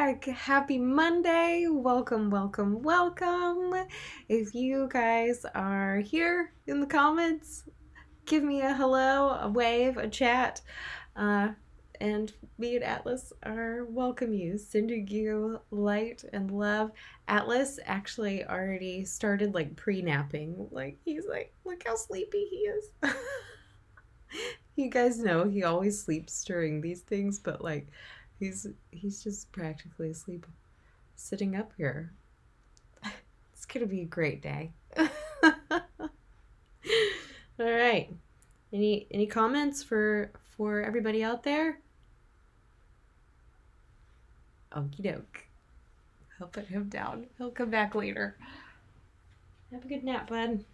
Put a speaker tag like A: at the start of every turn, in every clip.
A: back. Happy Monday. Welcome, welcome, welcome. If you guys are here in the comments, give me a hello, a wave, a chat. And me and Atlas are welcome you, sending you light and love. Atlas actually already started like pre-napping. Like he's like, look how sleepy he is. You guys know he always sleeps during these things, but like he's just practically asleep sitting up here. It's gonna be a great day. All right. Any comments for everybody out there? Okie doke. I'll put him down. He'll come back later. Have a good nap, bud.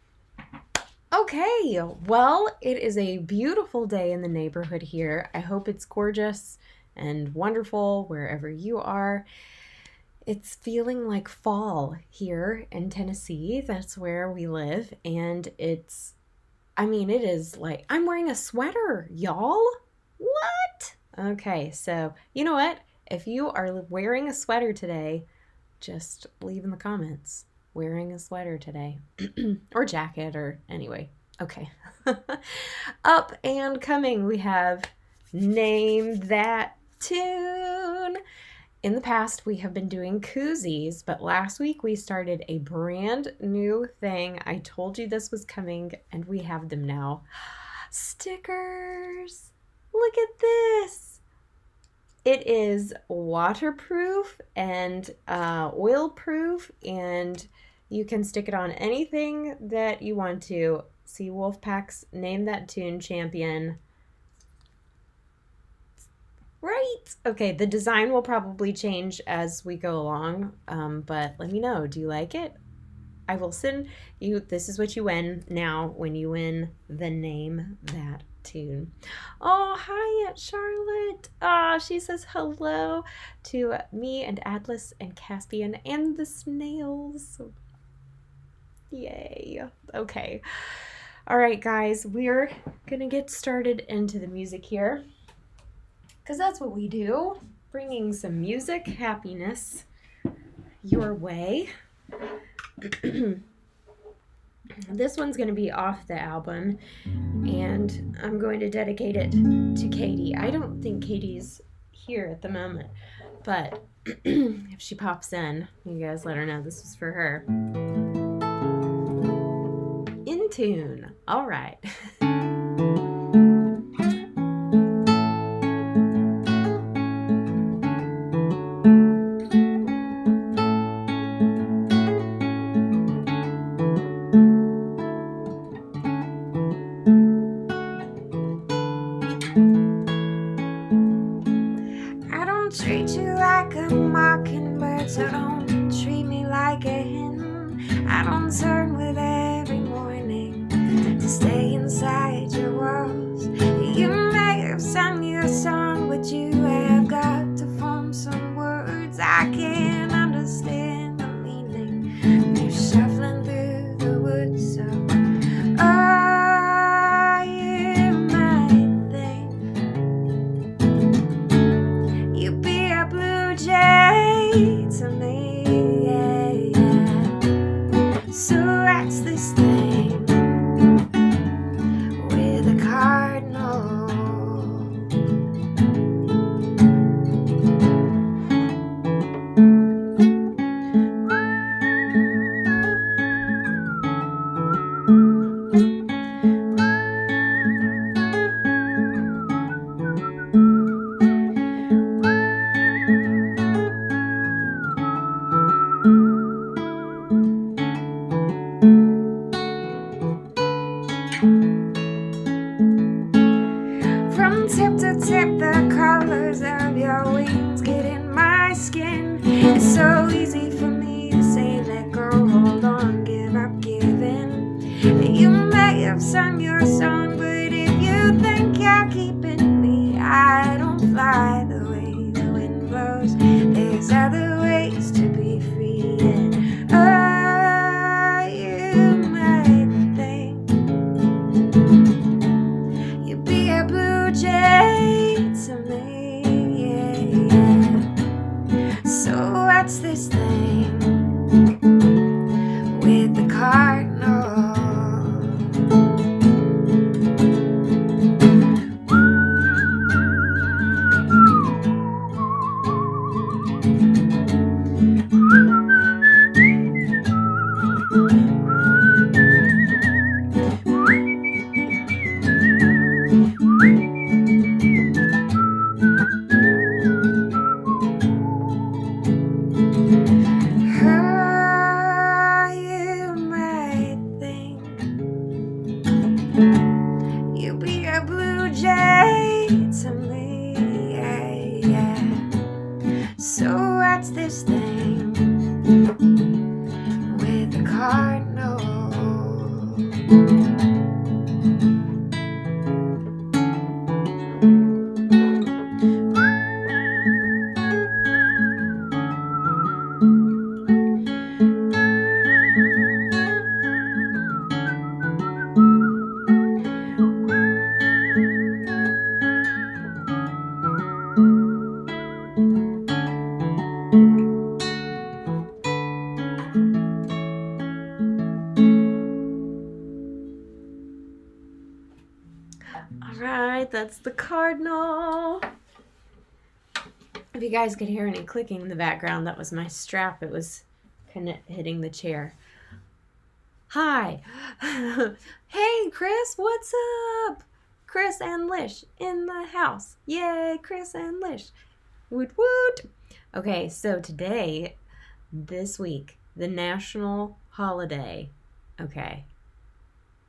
A: Okay, well, it is a beautiful day in the neighborhood here. I hope it's gorgeous and wonderful wherever you are. It's feeling like fall here in Tennessee. That's where we live. And it is like, I'm wearing a sweater, y'all. What? Okay, so you know what? If you are wearing a sweater today, just leave in the comments. Wearing a sweater today. Or jacket, or anyway. Okay. Up and coming, we have Name That Tune. In the past, we have been doing koozies, but last week we started a brand new thing. I told you this was coming, and we have them now. Stickers! Look at this! It is waterproof and oil-proof, and you can stick it on anything that you want to. See Wolfpack's Name That Tune champion. Right? Okay, the design will probably change as we go along, but let me know. Do you like it? I will send you, this is what you win now when you win the Name That Tune. Oh, hi, Aunt Charlotte. She says hello to me and Atlas and Caspian and the snails. Yay. Okay. All right, guys, we're going to get started into the music here because that's what we do, bringing some music, happiness your way. This one's going to be off the album, and I'm going to dedicate it to Katie. I don't think Katie's here at the moment, but if she pops in, you guys let her know this is for her. In tune. All right.
B: Treat you like a mockingbird, so don't treat me like a hen. I don't turn with every morning to stay inside your walls. You may have sung your song, but you have got to form some words. I can't understand the meaning. You're shuffling through the woods, so to me, yeah. So that's this thing with a cardinal. From tip to tip, the colors of your wings get in my skin. It's so easy for me to say, let go, hold on, give up, give in. You may have sung your song, but if you think you're keeping me, I don't fly the way the wind blows. There's other ways to be free, and you might think you'd be a blue jay to me, yeah, yeah. So
A: That's the cardinal. If you guys could hear any clicking in the background, that was my strap. It was kind of hitting the chair. Hi. Hey, Chris, what's up? Chris and Lish in the house. Yay, Chris and Lish. Woot woot. Okay, so today, this week, the national holiday. Okay.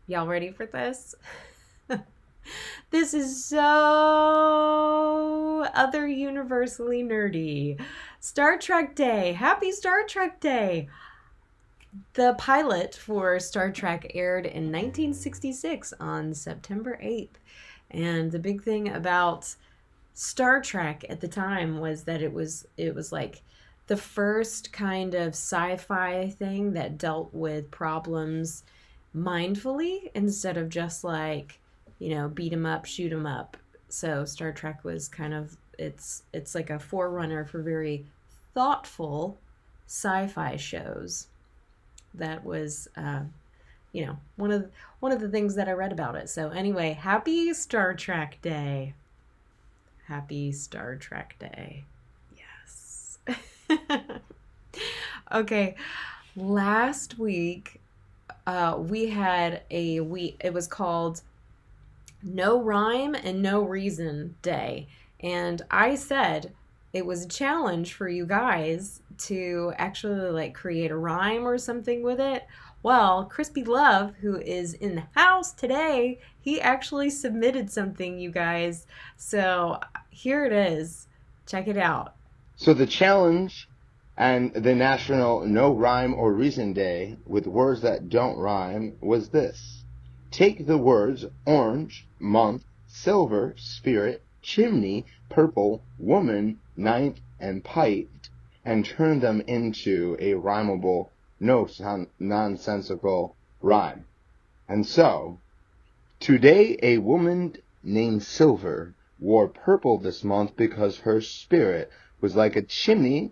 A: Y'all ready for this? This is so other universally nerdy. Star Trek Day. Happy Star Trek Day. The pilot for Star Trek aired in 1966 on September 8th. And the big thing about Star Trek at the time was that it was like the first kind of sci-fi thing that dealt with problems mindfully instead of just like, you know, beat 'em up, shoot 'em up. So Star Trek was kind of, it's like a forerunner for very thoughtful sci-fi shows. That was, you know, one of the things that I read about it. So anyway, happy Star Trek Day. Happy Star Trek Day. Yes. Okay, last week we had it was called No Rhyme and No Reason Day. And I said it was a challenge for you guys to actually like create a rhyme or something with it. Well, Crispy Love, who is in the house today, he actually submitted something, you guys. So here it is. Check it out.
C: So the challenge and the National No Rhyme or Reason Day with words that don't rhyme was this. Take the words orange, month, silver, spirit, chimney, purple, woman, ninth, and pipe, and turn them into a rhymable, nonsensical rhyme. And so, today a woman named Silver wore purple this month because her spirit was like a chimney.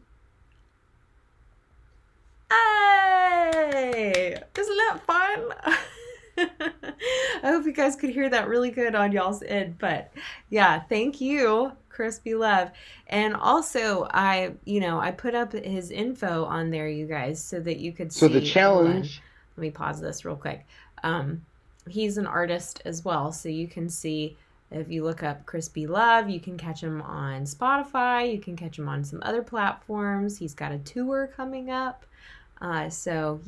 A: Hey! Isn't that fun? I hope you guys could hear that really good on y'all's end. But yeah, thank you, Crispy Love. And also, I put up his info on there, you guys, so that you could see.
C: So the challenge.
A: Let me pause this real quick. He's an artist as well, so you can see. If you look up Crispy Love, you can catch him on Spotify. You can catch him on some other platforms. He's got a tour coming up. So,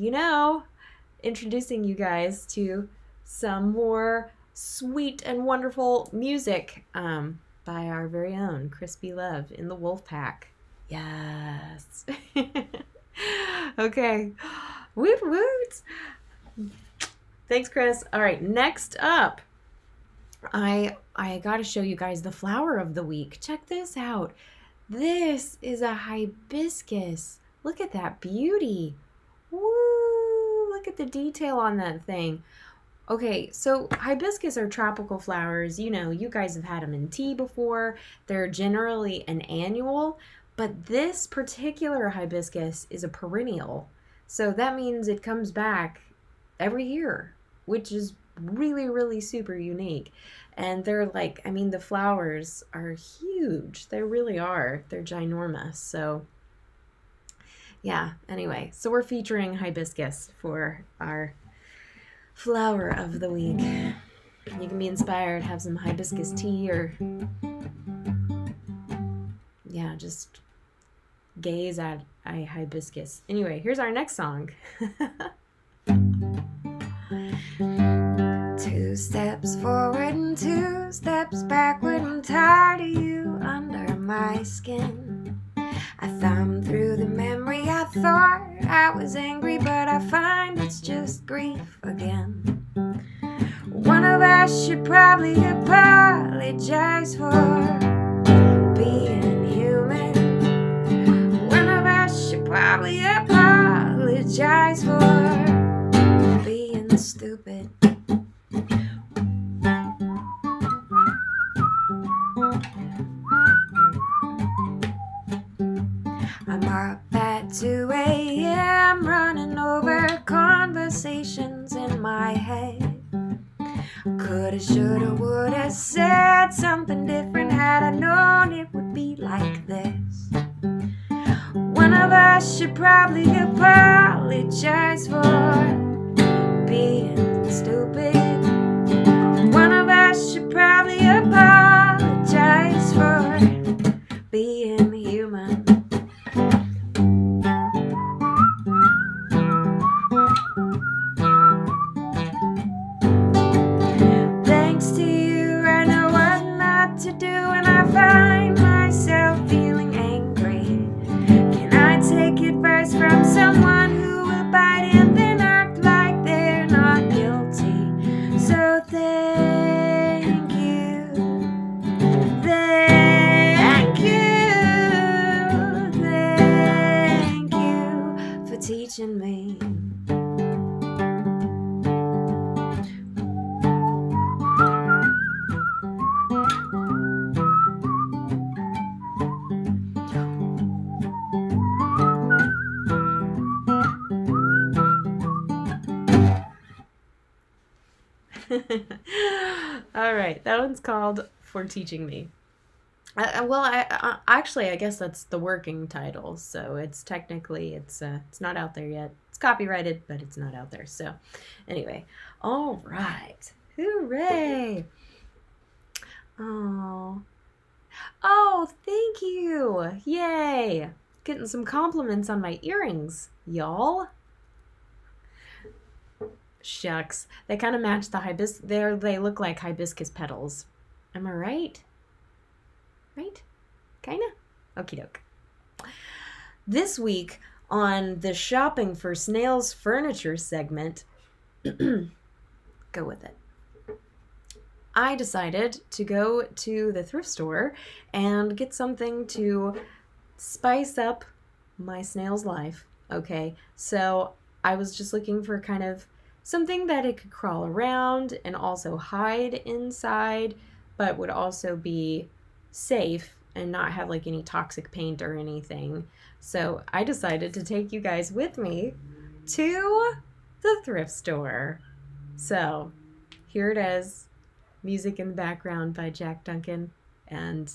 A: introducing you guys to some more sweet and wonderful music by our very own Crispy Love in the Wolf Pack. Yes. Okay. Woot woot. Thanks, Chris. All right, next up, I got to show you guys the flower of the week. Check this out. This is a hibiscus. Look at that beauty. Woo! Look at the detail on that thing. Okay, so hibiscus are tropical flowers. You know, you guys have had them in tea before. They're generally an annual, but this particular hibiscus is a perennial. So that means it comes back every year, which is really, really super unique. And they're like, the flowers are huge. They really are. They're ginormous. So yeah, anyway, so we're featuring hibiscus for our flower of the week. You can be inspired, have some hibiscus tea, or yeah, just gaze at a hibiscus. Anyway, here's our next song.
B: 2 steps forward and 2 steps backward. I'm tired of you under my skin. I thumbed through the memory. I thought I was angry, but I find it's just grief again. One of us should probably apologize for being human. One of us should probably apologize for being stupid. I'm up at 2 a.m. running over conversations in my head. Coulda, shoulda, woulda said something different had I known it would be like this. One of us should probably apologize for being stupid. One of us should probably apologize for being human. Thanks to you, I know what not to do when I find myself feeling angry. Can I take advice from someone who will bite and then act like they're not guilty? So thank you, thank you, thank you for teaching me.
A: All right, that one's called For Teaching Me. Actually, I guess that's the working title, so it's technically it's not out there yet. It's copyrighted, but it's not out there. So, anyway, all right, hooray! Oh, thank you! Yay! Getting some compliments on my earrings, y'all. Shucks, they kind of match the hibiscus. They look like hibiscus petals. Am I right? Right? Kinda? Okie doke. This week on the Shopping for Snails Furniture segment, go with it. I decided to go to the thrift store and get something to spice up my snail's life. Okay, so I was just looking for kind of something that it could crawl around and also hide inside, but would also be safe and not have like any toxic paint or anything. So I decided to take you guys with me to the thrift store. So here it is, music in the background by Jack Duncan, and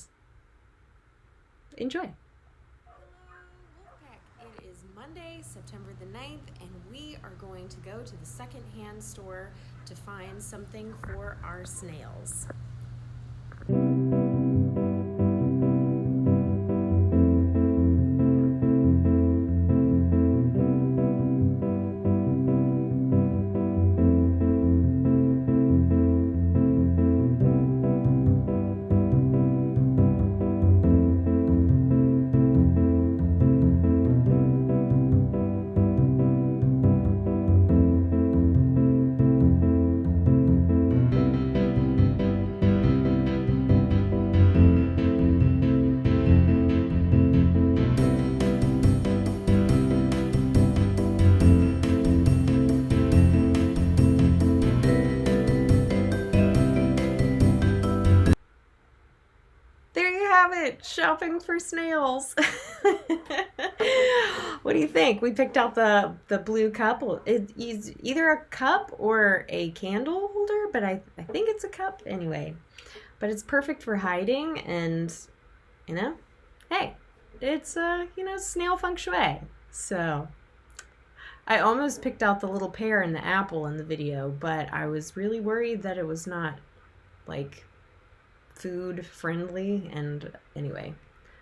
A: enjoy. It is Monday, September the 9th, and we are going to go to the secondhand store to find something for our snails. Shopping for snails. What do you think? We picked out the blue cup. It's either a cup or a candle holder, but I think it's a cup anyway. But it's perfect for hiding, and hey, it's snail feng shui. So I almost picked out the little pear and the apple in the video, but I was really worried that it was not like food friendly, and anyway,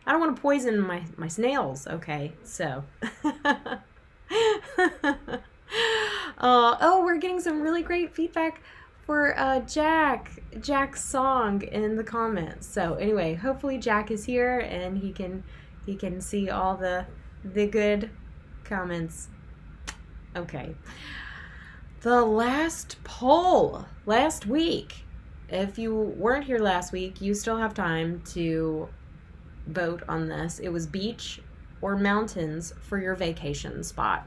A: I don't want to poison my snails, okay? So we're getting some really great feedback for Jack's song in the comments. So anyway, hopefully Jack is here and he can see all the good comments. Okay, the last poll last week. If you weren't here last week, you still have time to vote on this. It was beach or mountains for your vacation spot.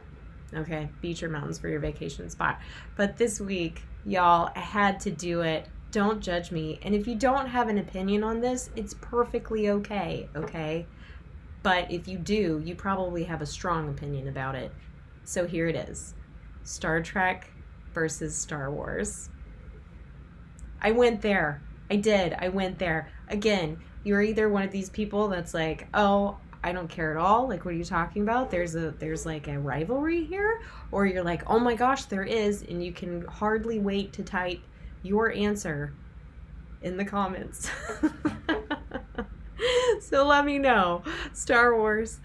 A: Okay, beach or mountains for your vacation spot. But this week, y'all, I had to do it. Don't judge me. And if you don't have an opinion on this, it's perfectly okay, okay? But if you do, you probably have a strong opinion about it. So here it is. Star Trek versus Star Wars. I went there. I did. I went there. Again, you're either one of these people that's like, oh, I don't care at all. Like, what are you talking about? There's like a rivalry here. Or you're like, oh my gosh, there is. And you can hardly wait to type your answer in the comments. So let me know. Star Wars,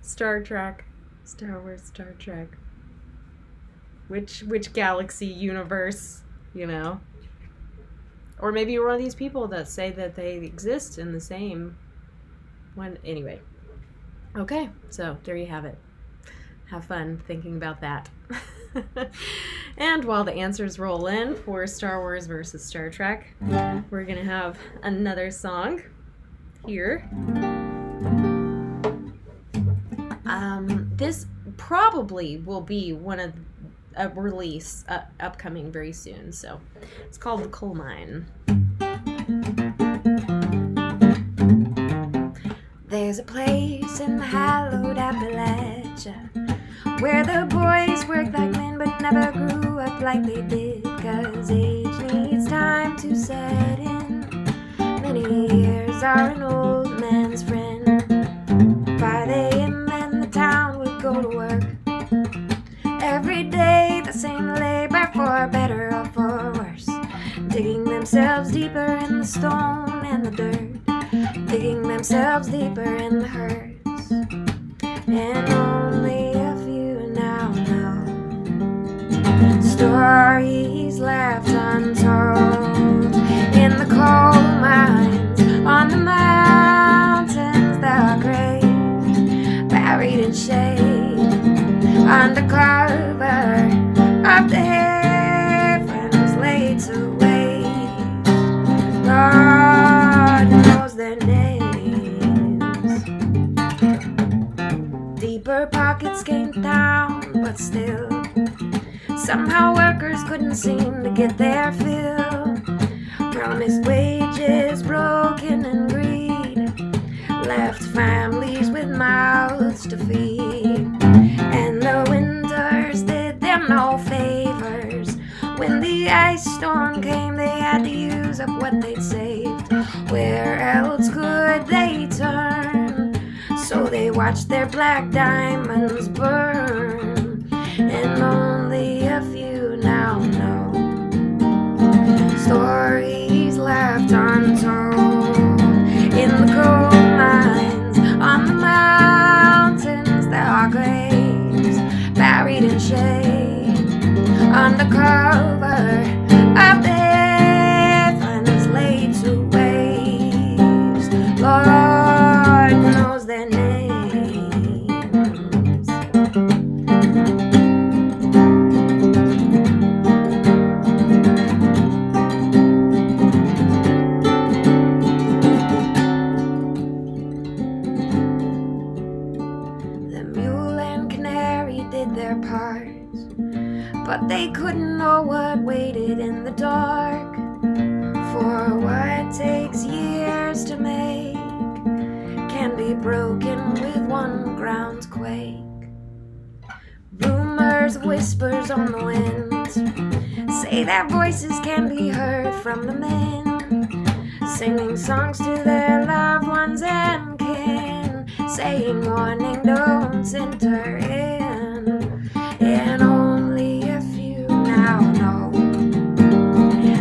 A: Star Trek, Star Wars, Star Trek. Which galaxy, universe, you know? Or maybe you're one of these people that say that they exist in the same one. Anyway. Okay, so there you have it. Have fun thinking about that. And while the answers roll in for Star Wars versus Star Trek, we're going to have another song here. This probably will be one of a release upcoming very soon. So it's called The Coal Mine.
B: There's a place in the hallowed Appalachia where the boys work like men but never grew up like they did, 'cause age needs time to set in. Many years are an old man's friend. 5 a.m. and the town would go to work. Every day the same labor, for better or for worse, digging themselves deeper in the stone and the dirt, digging themselves deeper in the hurts. And only a few now know stories left untold in the coal mines, on the mountains there are graves buried in shade, under cover of the heavens laid to waste. God knows their names. Deeper pockets came down, but still somehow workers couldn't seem to get their fill. Promised wages broken, and greed left families with mouths to feed. And the winters did them no favors. When the ice storm came, they had to use up what they'd saved. Where else could they turn? So they watched their black diamonds burn. And only a few now know stories left untold in the coal mines, on the mountains there are graves buried in shade, under cover of the heavens laid to waste. Lord knows their names. The mule and canary did their parts, but they couldn't know what waited in the dark. For what takes years to make can be broken with one ground quake. Rumors, whispers on the wind say their voices can be heard from the men, singing songs to their loved ones and kin, saying warning, don't enter in. And only a few now know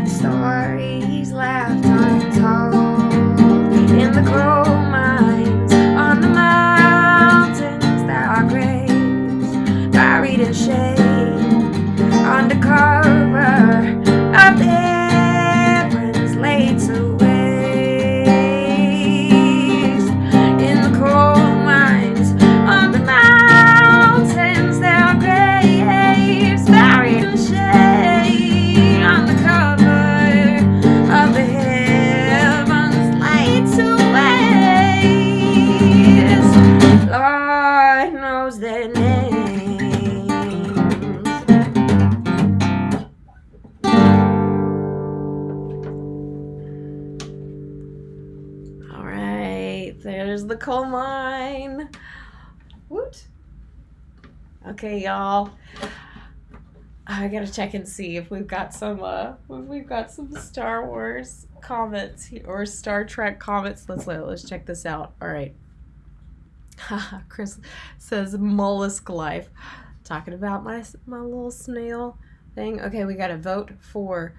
B: stories left untold in the coal mines, on the mountains there are graves buried in shade, under cover of the heavens laid to waste. In the coal mines, on the mountains there are graves buried in shade, under cover of the heavens laid to waste. Lord knows their names.
A: All right, there's the coal mine. Woot. Okay, y'all. I gotta check and see if we've got some Star Wars comments or Star Trek comments. Let's check this out. All right. Chris says mollusk life. Talking about my little snail thing. Okay, we gotta vote for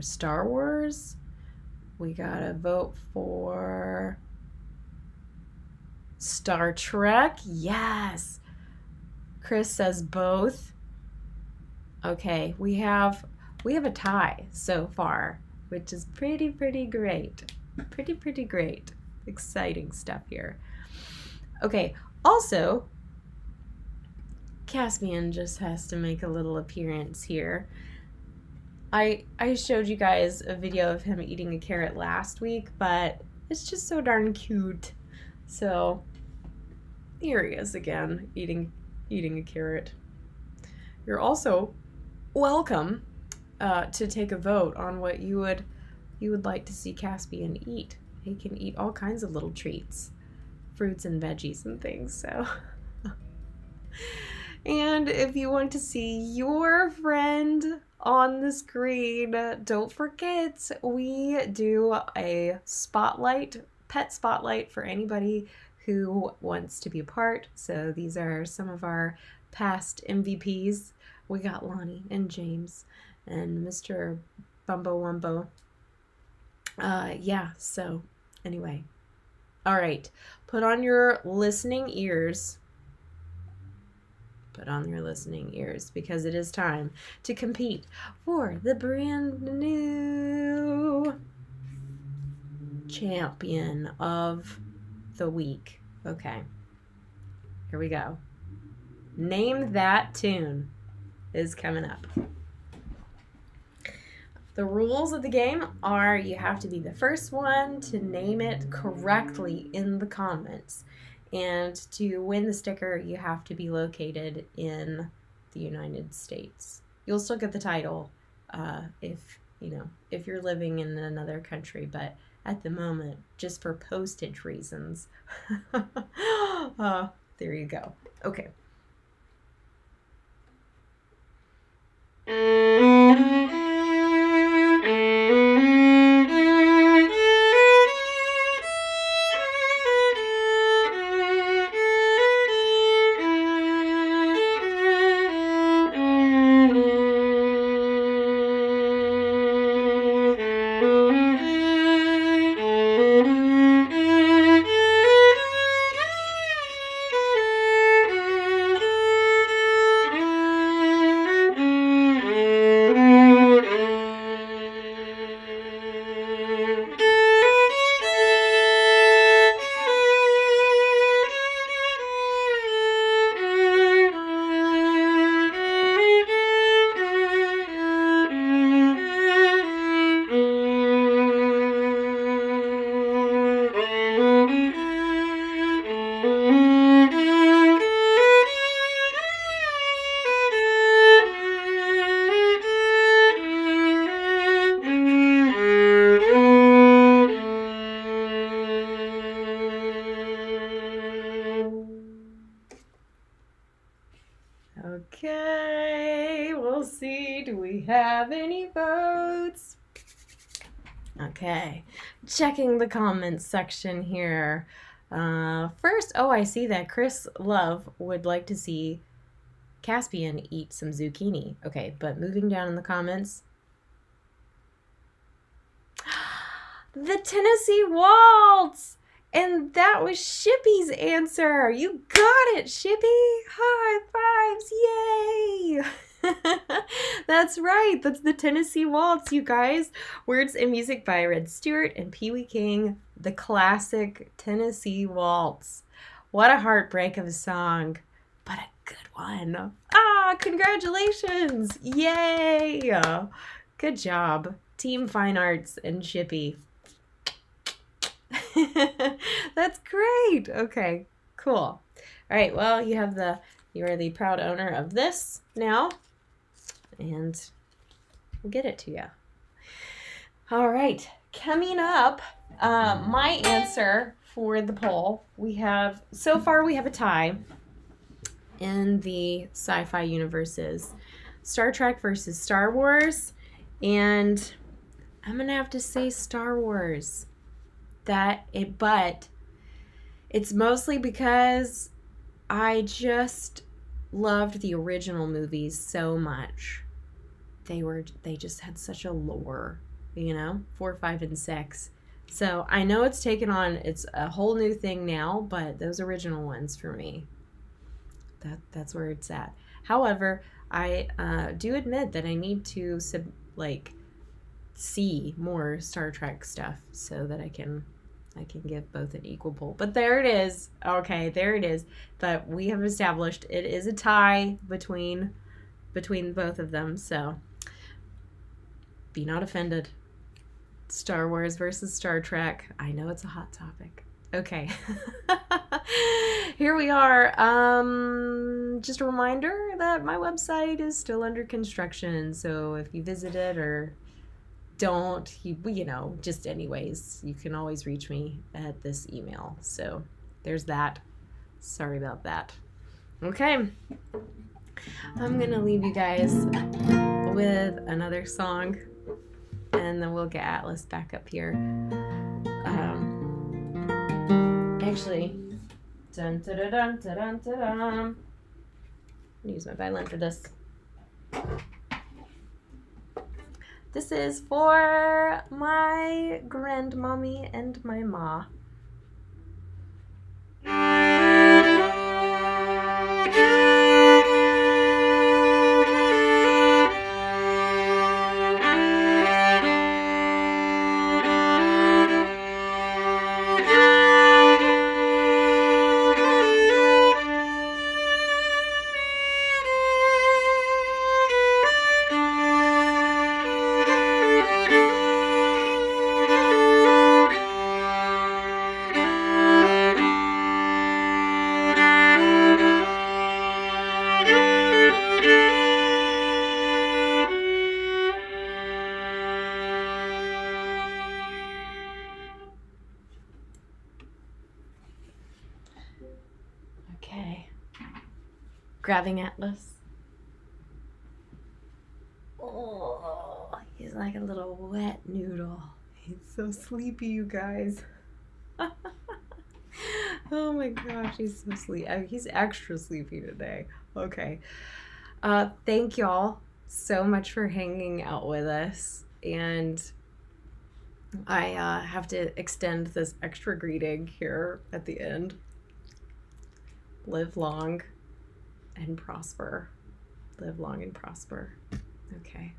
A: Star Wars. We gotta vote for Star Trek. Yes. Chris says both. Okay, we have a tie so far, which is pretty great. Pretty great. Exciting stuff here. Okay, also Caspian just has to make a little appearance here. I showed you guys a video of him eating a carrot last week, but it's just so darn cute. So here he is again, eating a carrot. You're also welcome to take a vote on what you would like to see Caspian eat. He can eat all kinds of little treats, fruits and veggies and things. So, and if you want to see your friend on the screen, don't forget we do a pet spotlight for anybody who wants to be a part. So these are some of our past MVPs. We got Lonnie and James and Mr. Bumbo Wumbo. Yeah, so anyway. All right, put on your listening ears. Put on your listening ears because it is time to compete for the brand new champion of the week. Okay, here we go. Name That Tune is coming up. The rules of the game are you have to be the first one to name it correctly in the comments. And to win the sticker, you have to be located in the United States. You'll still get the title if you're living in another country, but at the moment, just for postage reasons. There you go. Okay. Okay, we'll see. Do we have any votes? Okay, checking the comments section here. First, I see that Chris Love would like to see Caspian eat some zucchini. Okay, but moving down in the comments. The Tennessee Waltz! And that was Shippy's answer. You got it, Shippy. High fives. Yay. That's right. That's the Tennessee Waltz, you guys. Words and music by Red Stewart and Pee Wee King. The classic Tennessee Waltz. What a heartbreak of a song, but a good one. Congratulations. Yay. Good job. Team Fine Arts and Shippy. That's great. Okay, cool. All right, well, you are the proud owner of this now, and we'll get it to you. All right, coming up, my answer for the poll, so far we have a tie in the sci-fi universes. Star Trek versus Star Wars, and I'm gonna have to say Star Wars. But it's mostly because I just loved the original movies so much. They just had such a lore, 4, 5, and 6. So I know it's taken on, it's a whole new thing now, but those original ones for me, that's where it's at. However, I do admit that I need to see more Star Trek stuff so that I can give both an equal pull. But there it is. Okay, there it is. But we have established it is a tie between both of them. So be not offended. Star Wars versus Star Trek. I know it's a hot topic. Okay. Here we are. Just a reminder that my website is still under construction. So if you visit it or don't, just anyways, you can always reach me at this email. So there's that. Sorry about that. Okay. I'm going to leave you guys with another song, and then we'll get Atlas back up here. Actually, dun dun dun dun dun dun. I'm gonna use my violin for this. This is for my grandmommy and my ma. Okay. Grabbing Atlas. Oh, he's like a little wet noodle. He's so sleepy, you guys. Oh my gosh, he's so sleepy. He's extra sleepy today. Okay. Thank y'all so much for hanging out with us. And I have to extend this extra greeting here at the end. Live long and prosper. Live long and prosper. Okay.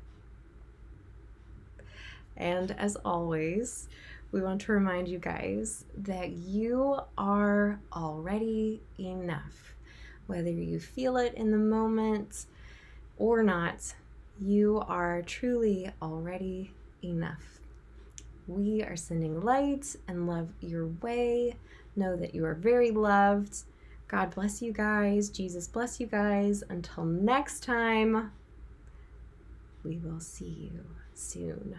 A: And as always, we want to remind you guys that you are already enough. Whether you feel it in the moment or not, you are truly already enough. We are sending light and love your way. Know that you are very loved. God bless you guys. Jesus bless you guys. Until next time, we will see you soon.